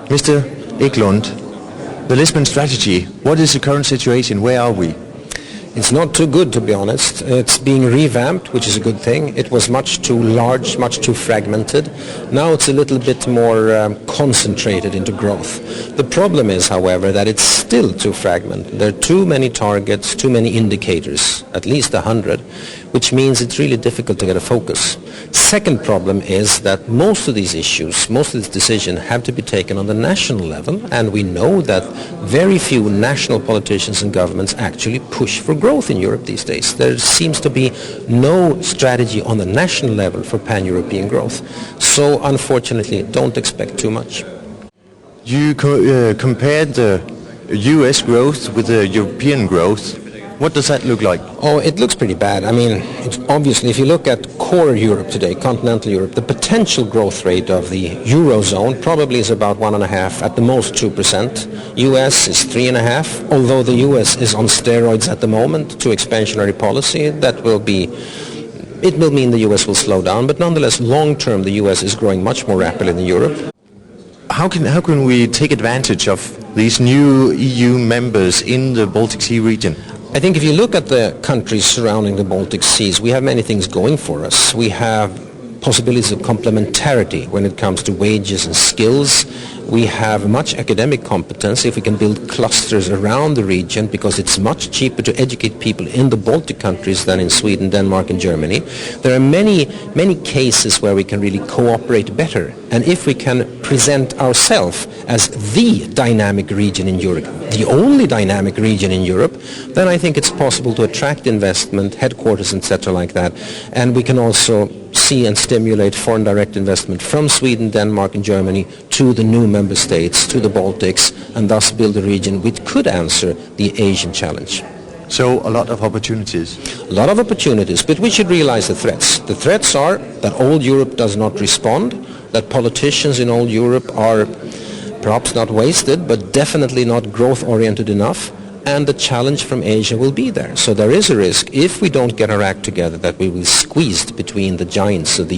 Mr. Eklund, the Lisbon strategy, what is the current situation? Where are we? It's not too good, to be honest. It's being revamped, which is a good thing. It was much too large, much too fragmented. Now it's a little bit more concentrated into growth. The problem is, however, that it's still too fragmented. There are too many targets, too many indicators, at least 100, which means it's really difficult to get a focus. Second problem is that most of these issues, most of this decision have to be taken on the national level, and we know that very few national politicians and governments actually push for growth in Europe these days. There seems to be no strategy on the national level for pan-European growth. So unfortunately, don't expect too much. You compared the US growth with the European growth. What does that look like? Oh, it looks pretty bad. I mean, obviously, if you look at core Europe today, continental Europe, the potential growth rate of the Eurozone probably is about 1.5%, at the most 2%. US is 3.5%, although the US is on steroids at the moment to expansionary policy. It will mean the US will slow down, but nonetheless, long term, the US is growing much more rapidly than Europe. How can we take advantage of these new EU members in the Baltic Sea region? I think if you look at the countries surrounding the Baltic Seas, we have many things going for us. We have possibilities of complementarity when it comes to wages and skills. We have much academic competence if we can build clusters around the region, because it's much cheaper to educate people in the Baltic countries than in Sweden, Denmark and Germany. There are many cases where we can really cooperate better. And if we can present ourselves as the dynamic region in Europe, the only dynamic region in Europe, then I think it's possible to attract investment, headquarters, etc. like that. And we can also see and stimulate foreign direct investment from Sweden, Denmark and Germany to the new member states, to the Baltics, and thus build a region which could answer the Asian challenge. So a lot of opportunities. A lot of opportunities, but we should realize the threats. The threats are that all Europe does not respond, that politicians in all Europe are perhaps not wasted, but definitely not growth-oriented enough, and the challenge from Asia will be there. So there is a risk, if we don't get our act together, that we will be squeezed between the giants of the